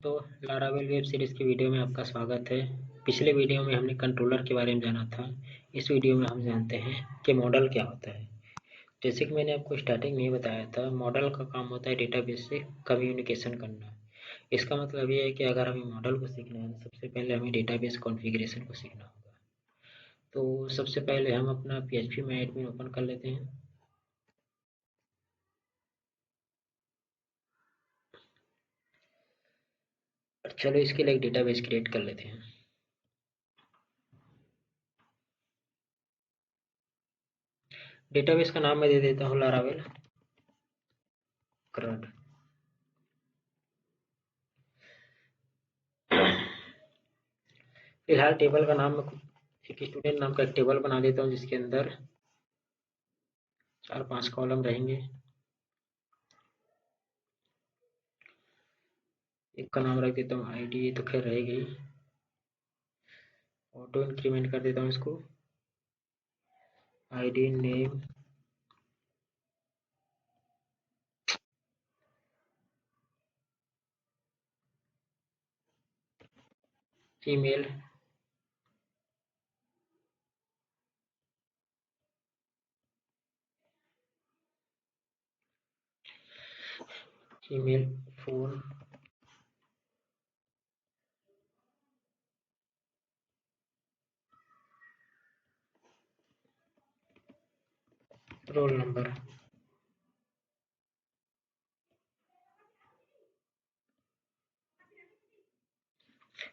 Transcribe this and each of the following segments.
तो Laravel web series की video में आपका स्वागत है। पिछले वीडियो में हमने कंट्रोलर के बारे में जाना था। इस वीडियो में हम जानते हैं कि मॉडल क्या होता है। जैसे कि मैंने आपको स्टार्टिंग में ही बताया था, मॉडल का काम होता है डेटाबेस से कम्युनिकेशन करना। इसका मतलब ये है कि अगर हमें मॉडल को सीखना है, सबसे पहले हमें डेटाबेस कॉन्फ़िगरेशन को सीखना होगा। तो सबसे पहले हम अपना PHP में एडमिन ओपन कर लेते हैं। चलो इसके लिए एक डेटाबेस क्रिएट कर लेते हैं। डेटाबेस का नाम मैं दे देता हूँ लारावेल क्रड। फिलहाल टेबल का नाम मैं एक स्टूडेंट नाम का एक टेबल बना देता हूँ, जिसके अंदर 4-5 कॉलम रहेंगे। एक का नाम रख देता हूँ आईडी, ये तो खैर रहेगी। ऑटो इंक्रीमेंट कर देता हूँ इसको, ID name email email phone roll number.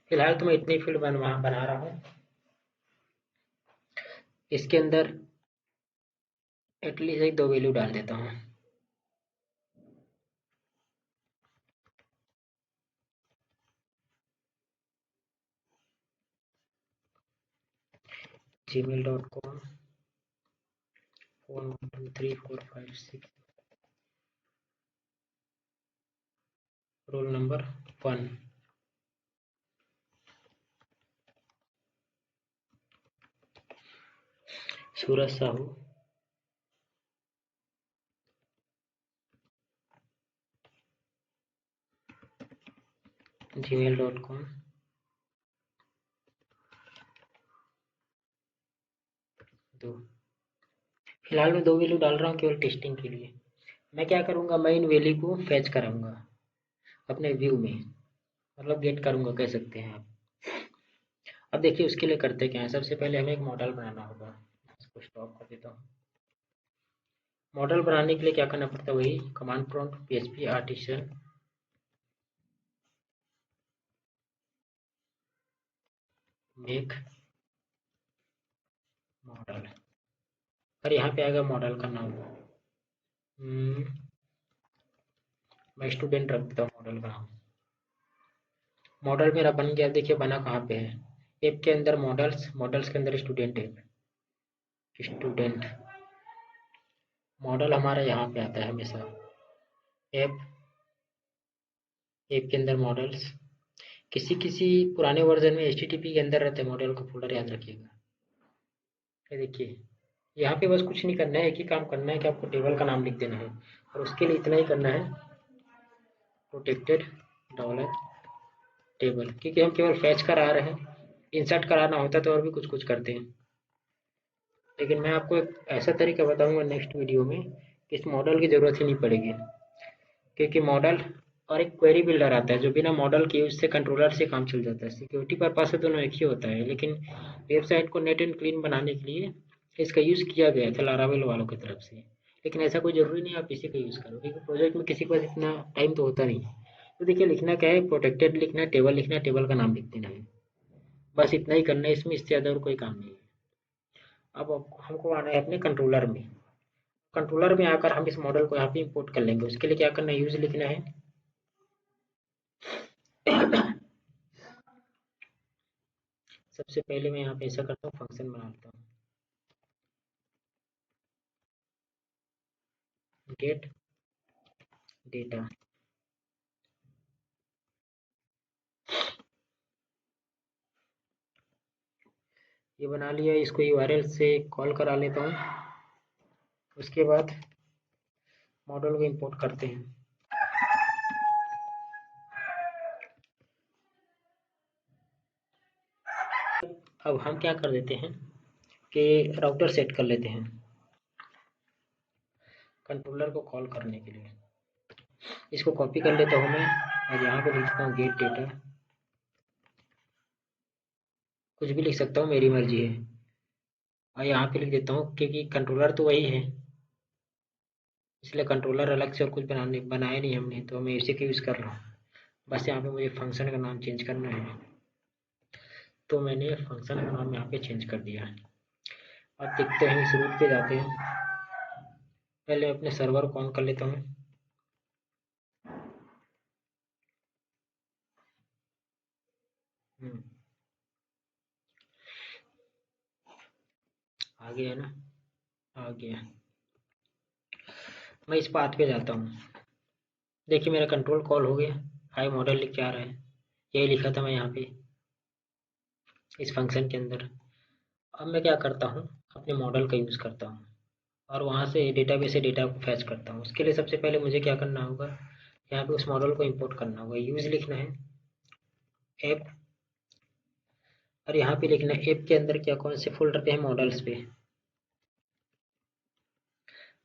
फिलहाल तो मैं इतनी फील्ड बना रहा हूँ। इसके अंदर एटलीस्ट एक दो वैल्यू डाल देता हूँ। gmail.com phone 12345 roll number 1। सूरज साहू gmail.com 2। फिलहाल मैं दो वैल्यू डाल रहा हूँ केवल टेस्टिंग के लिए। मैं क्या करूँगा, मैं इन वैल्यू को फैच कराऊंगा अपने व्यू में, मतलब गेट करूँगा कह सकते हैं आप। अब देखिए उसके लिए करते क्या है, सबसे पहले हमें एक मॉडल बनाना होगा। इसको स्टॉप कर देता हूँ। मॉडल बनाने के लिए क्या करना पड़ता है, वही command prompt PHP artisan make model, और यहाँ पे आएगा मॉडल का नाम। मैं स्टूडेंट रख देता हूँ मॉडल का नाम। मॉडल मेरा बन गया। देखिए बना कहाँ पे है, ऐप के अंदर मॉडल्स, मॉडल्स के अंदर स्टूडेंट ऐप, स्टूडेंट। मॉडल हमारा यहाँ पे आता है हमेशा, ऐप, ऐप के अंदर मॉडल्स। किसी किसी पुराने वर्जन में HTTP के अंदर रहते हैं मॉडल का फोल्डर, याद रखिएगा। ये देखिए यहाँ पे बस कुछ नहीं करना है, एक ही काम करना है कि आपको टेबल का नाम लिख देना है, और उसके लिए इतना ही करना है, प्रोटेक्टेड डॉलर टेबल, क्योंकि हम केवल फैच करा रहे हैं। इंसर्ट कराना होता तो और भी कुछ कुछ करते हैं, लेकिन मैं आपको एक ऐसा तरीका बताऊंगा नेक्स्ट वीडियो में कि इस मॉडल की ज़रूरत ही नहीं पड़ेगी, क्योंकि मॉडल और एक क्वेरी बिल्डर आता है जो बिना मॉडल के यूज से कंट्रोलर से काम चल जाता है। सिक्योरिटी पर्पज से दोनों एक ही होता है, लेकिन वेबसाइट को नेट एंड क्लीन बनाने के लिए इसका यूज़ किया गया था लारावेल वालों की तरफ से। लेकिन ऐसा कोई ज़रूरी नहीं आप इसी का यूज़ करो, क्योंकि प्रोजेक्ट में किसी के पास इतना टाइम तो होता नहीं है। तो देखिए लिखना क्या है, प्रोटेक्टेड लिखना है, टेबल लिखना है, टेबल का नाम लिख देना है, बस इतना ही करना है। इसमें इससे ज़्यादा और कोई काम नहीं है। अब हमको आना है अपने कंट्रोलर में। कंट्रोलर में आकर हम इस मॉडल को यहाँ पे इंपोर्ट कर लेंगे। उसके लिए क्या करना है, यूज लिखना है। सबसे पहले मैं यहाँ पे ऐसा करता हूँ, फंक्शन बना लेता हूँ, गेट डेटा। ये बना लिया, इसको URL से कॉल करा लेता हूँ। उसके बाद मॉडल को इंपोर्ट करते हैं। अब हम क्या कर देते हैं कि राउटर सेट कर लेते हैं कंट्रोलर को कॉल करने के लिए। इसको कॉपी कर लेता हूँ मैं और यहाँ पे लिखता हूँ गेट डेटा। कुछ भी लिख सकता हूँ, मेरी मर्जी है। और यहाँ पे लिख देता हूँ क्योंकि कंट्रोलर तो वही है, इसलिए कंट्रोलर अलग से और कुछ बनाया नहीं हमने, तो मैं इसी का यूज़ कर रहा हूँ। बस यहाँ पे मुझे फंक्शन का नाम चेंज करना है, तो मैंने फंक्शन का नाम यहाँ पे चेंज कर दिया है। अब देखते हैं, इस रूट पे जाते हैं। पहले अपने सर्वर को ऑन कर लेता हूँ। आ गया ना? आ गया। मैं इस पाथ पे जाता हूँ। देखिए मेरा कंट्रोल कॉल हो गया। हाई मॉडल लिख के आ रहा है, यही लिखा था मैं यहाँ पे इस फंक्शन के अंदर। अब मैं क्या करता हूँ, अपने मॉडल का यूज़ करता हूँ और वहाँ से डेटाबेस से डेटा को फैच करता हूँ। उसके लिए सबसे पहले मुझे क्या करना होगा, यहाँ पे उस मॉडल को इंपोर्ट करना होगा। यूज़ लिखना है, ऐप, और यहाँ पे लिखना है ऐप के अंदर क्या, कौन से फोल्डर पे है, मॉडल्स पे।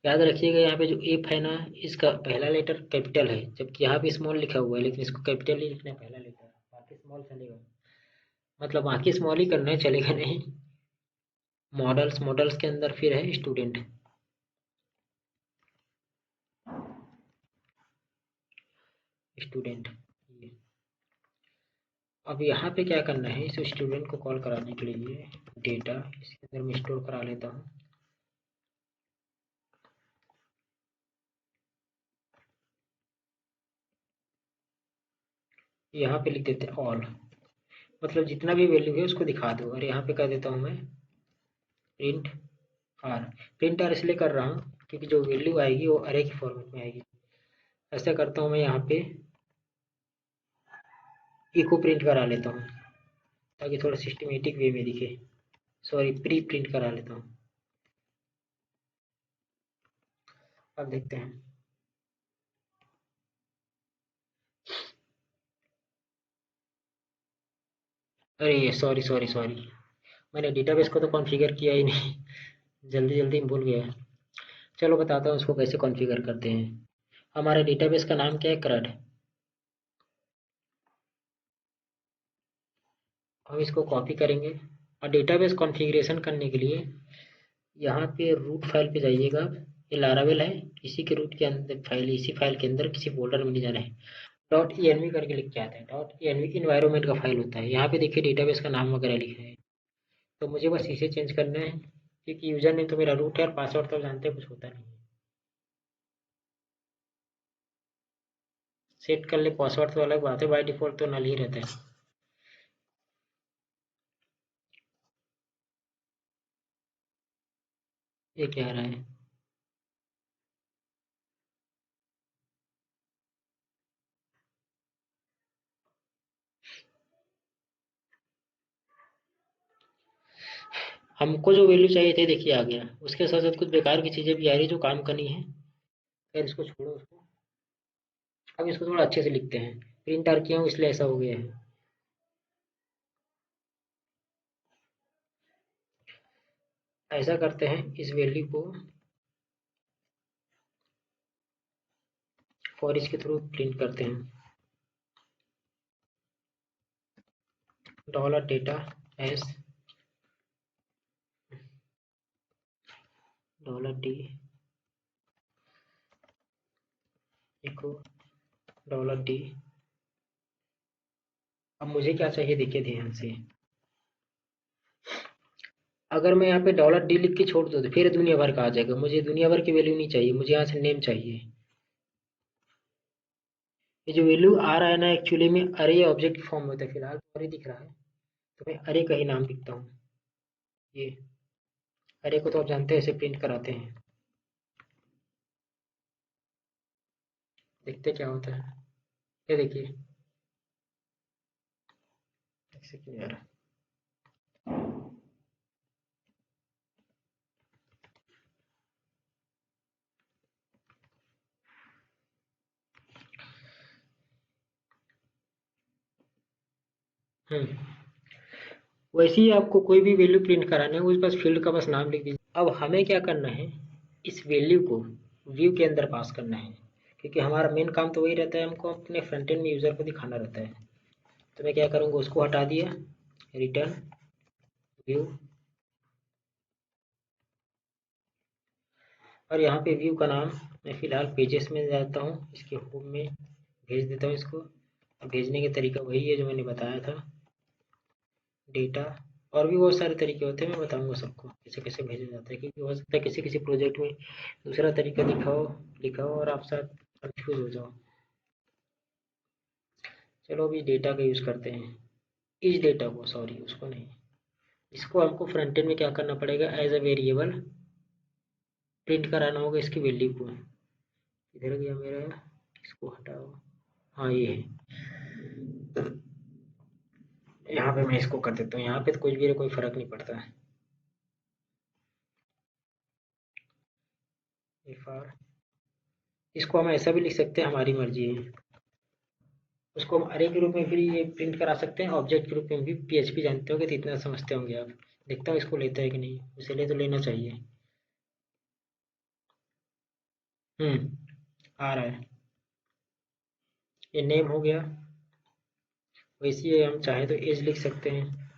याद रखिएगा यहाँ पे जो ऐप है ना, इसका पहला लेटर कैपिटल है, जबकि यहाँ पे स्मॉल लिखा हुआ है, लेकिन इसको कैपिटल ही लिखना है पहला लेटर, बाकी स्मॉल चलेगा। मतलब बाकी स्मॉल ही करना है, चलेगा नहीं। मॉडल्स, मॉडल्स के अंदर फिर है स्टूडेंट, स्टूडेंट। अब यहाँ पे क्या करना है, इस स्टूडेंट को कॉल कराने के लिए डेटा इसके अंदर मैं स्टोर करा लेता हूँ। यहाँ पे लिख देते हैं ऑल, मतलब जितना भी वैल्यू है उसको दिखा दो। और यहाँ पे कर देता हूँ मैं प्रिंट आर। प्रिंट आर इसलिए कर रहा हूँ क्योंकि जो वैल्यू आएगी वो अरे की फॉर्मेट में आएगी। ऐसा करता हूँ मैं, यहाँ पे इको प्रिंट करा लेता हूँ ताकि थोड़ा सिस्टमेटिक वे में दिखे। सॉरी, प्री प्रिंट करा लेता हूँ। अब देखते हैं। अरे सॉरी सॉरी सॉरी, मैंने डेटाबेस को तो कॉन्फ़िगर किया ही नहीं। जल्दी जल्दी भूल गया। चलो बताता हूँ उसको कैसे कॉन्फ़िगर करते हैं। हमारे डेटाबेस का नाम क्या है, क्रड। हम इसको कॉपी करेंगे और डेटाबेस कॉन्फ़िगरेशन करने के लिए यहाँ पे रूट फाइल पे जाइएगा। ये लारावेल है, इसी के रूट के अंदर फाइल, इसी फाइल के अंदर किसी फोल्डर में नहीं जाना है। डॉट env करके लिख के आता है। डॉट env इन्वायरमेंट का फाइल होता है। यहाँ पे देखिए डेटाबेस का नाम वगैरह लिखा है, तो मुझे बस इसे चेंज करना है क्योंकि यूजर नेम तो मेरा रूट है और पासवर्ड तो जानते हैं कुछ होता नहीं है। सेट कर ले पासवर्ड तो अलग बात है, बाय डिफॉल्ट तो नल ही रहता है। ये क्या आ रहा है, हमको जो वैल्यू चाहिए थे देखिए आ गया। उसके साथ साथ कुछ बेकार की चीज़ें भी आ रही जो काम करनी है। खैर इसको छोड़ो उसको। अब इसको थोड़ा अच्छे से लिखते हैं। प्रिंट आर किया हूँ इसलिए ऐसा हो गया है। ऐसा करते हैं, इस वैल्यू को फॉर ईच के थ्रू प्रिंट करते हैं। Dollar data S dollar D echo dollar D. अब मुझे क्या चाहिए देखिए ध्यान से। अगर मैं यहाँ पे डॉलर डी लिख के छोड़ दूँ तो फिर दुनिया भर का आ जाएगा। मुझे दुनिया भर की वैल्यू नहीं चाहिए, मुझे यहाँ से नेम चाहिए। ये जो वैल्यू आ रहा है ना, एक्चुअली में अरे ऑब्जेक्ट फॉर्म में होता है। फिलहाल तो अरे दिख रहा है, तो मैं अरे का ही नाम लिखता हूँ। ये अरे को तो आप जानते हैं ऐसे प्रिंट कराते हैं। देखते क्या होता है। ये देखिए, एक सेकंड यार। हम्म वैसे ही आपको कोई भी वैल्यू प्रिंट कराना है, उस बस फील्ड का बस नाम लिख दीजिए। अब हमें क्या करना है, इस वैल्यू को व्यू के अंदर पास करना है, क्योंकि हमारा मेन काम तो वही रहता है, हमको अपने फ्रंट एंड में यूज़र को दिखाना रहता है। तो मैं क्या करूँगा, उसको हटा दिया, रिटर्न व्यू, और यहाँ पे व्यू का नाम मैं फ़िलहाल पेजेस में जाता हूँ, इसके होम में भेज देता हूँ इसको। और भेजने का तरीका वही है जो मैंने बताया था, डेटा। और भी बहुत सारे तरीके होते हैं, मैं बताऊंगा सबको कैसे कैसे भेजा जाता है, क्योंकि हो सकता है किसी किसी प्रोजेक्ट में दूसरा तरीका लिखा हो और आप साथ कंफ्यूज हो जाओ। चलो अभी डेटा का यूज़ करते हैं, इस डेटा को, सॉरी उसको नहीं, इसको हमको फ्रंट एंड में क्या करना पड़ेगा, एज अ वेरिएबल प्रिंट कराना होगा इसकी वैल्यू को। इधर गया मेरा, इसको हटाओ, हाँ ये है। यहाँ पे मैं इसको कर देता हूँ, यहाँ पे तो कुछ भी कोई फर्क नहीं पड़ता है। इफ आर, इसको हम ऐसा भी लिख सकते हैं, हमारी मर्जी है। उसको हम अरे के रूप में भी ये प्रिंट करा सकते हैं, ऑब्जेक्ट के रूप में भी। पीएचपी जानते होंगे तो इतना समझते होंगे आप। देखता हूँ इसको लेता है कि नहीं, उसे ले तो लेना चाहिए। आ रहा है, ये नेम हो गया। वैसे ही हम चाहे तो एज लिख सकते हैं।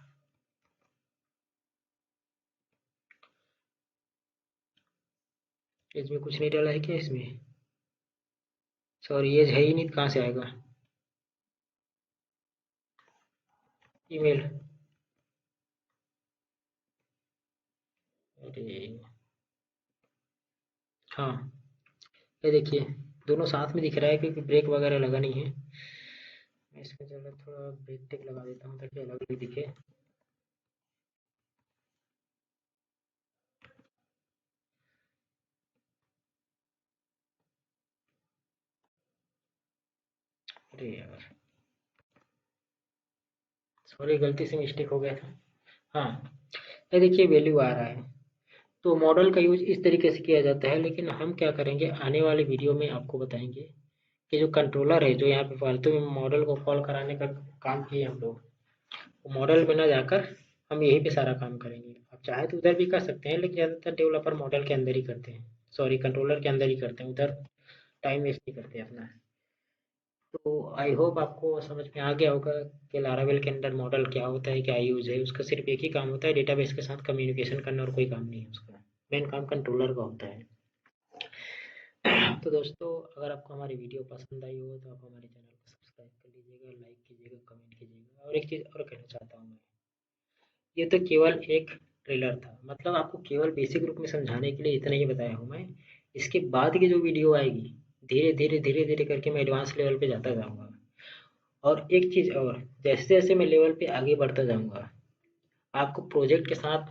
एज में कुछ नहीं डाला है क्या इसमें, सॉरी एज है ही नहीं, कहाँ से आएगा। ईमेल, अरे हाँ, ये देखिए दोनों साथ में दिख रहा है, क्योंकि ब्रेक वगैरह लगा नहीं है। मैं इसमें जगह थोड़ा ब्रेक टेक लगा देता हूँ ताकि अलग भी दिखे। अरे यार, सॉरी गलती से मिस्टेक हो गया था। हाँ, ये देखिए वैल्यू आ रहा है। तो मॉडल का यूज इस तरीके से किया जाता है, लेकिन हम क्या करेंगे आने वाले वीडियो में आपको बताएंगे कि जो कंट्रोलर है, जो यहाँ पे फालतू में मॉडल को कॉल कराने का काम किए हम लोग, वो मॉडल में ना जाकर हम यहीं पे सारा काम करेंगे। आप चाहे तो उधर भी कर सकते हैं, लेकिन ज़्यादातर डेवलपर मॉडल के अंदर ही करते हैं, सॉरी कंट्रोलर के अंदर ही करते हैं, उधर टाइम वेस्ट नहीं करते अपना। तो आई होप आपको समझ में आ गया होगा कि लारावेल के अंदर मॉडल क्या होता है, क्या यूज़ है। उसका सिर्फ एक ही काम होता है, डेटाबेस के साथ कम्युनिकेशन करना, और कोई काम नहीं है उसका। मेन काम कंट्रोलर का होता है। तो दोस्तों, अगर आपको हमारी वीडियो पसंद आई हो तो आप हमारे चैनल को सब्सक्राइब कर लीजिएगा, लाइक कीजिएगा, कमेंट कीजिएगा। और एक चीज़ और कहना चाहता हूँ मैं, ये तो केवल एक ट्रेलर था, मतलब आपको केवल बेसिक रूप में समझाने के लिए इतना ही बताया हूँ मैं। इसके बाद की जो वीडियो आएगी, धीरे धीरे धीरे धीरे करके मैं एडवांस लेवल पे जाता जाऊँगा। और एक चीज़ और, जैसे जैसे मैं लेवल पे आगे बढ़ता जाऊँगा, आपको प्रोजेक्ट के साथ,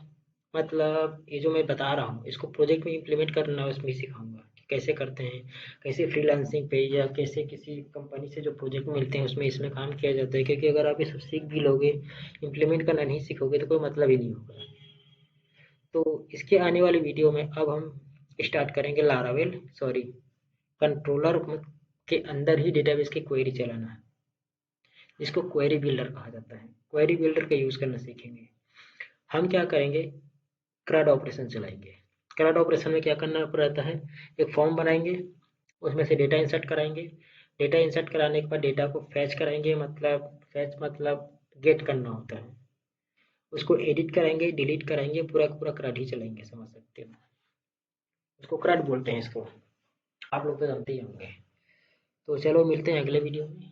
मतलब ये जो मैं बता रहा हूँ इसको प्रोजेक्ट में इम्प्लीमेंट करना उसमें सिखाऊंगा कि कैसे करते हैं, कैसे फ्रीलांसिंग पे या कैसे किसी कंपनी से जो प्रोजेक्ट मिलते हैं उसमें इसमें काम किया जाता है। क्योंकि अगर आप ये सब सीख भी लोगे, इम्प्लीमेंट करना नहीं सीखोगे तो कोई मतलब ही नहीं होगा। तो इसके आने वाली वीडियो में अब हम स्टार्ट करेंगे लारावेल, सॉरी कंट्रोलर के अंदर ही डेटाबेस की क्वेरी चलाना, जिसको क्वेरी बिल्डर कहा जाता है। क्वेरी बिल्डर का यूज़ करना सीखेंगे। हम क्या करेंगे, क्रड ऑपरेशन चलाएंगे। क्रड ऑपरेशन में क्या करना रहता है, एक फॉर्म बनाएंगे, उसमें से डेटा इंसर्ट कराएंगे। डेटा इंसर्ट कराने के बाद डेटा को फैच कराएंगे, मतलब फैच मतलब गेट करना होता है। उसको एडिट कराएंगे, डिलीट कराएंगे, पूरा का पूरा क्रड ही चलाएंगे, समझ सकते हो। उसको क्रड बोलते हैं इसको, आप लोग तो जानते ही होंगे। तो चलो मिलते हैं अगले वीडियो में।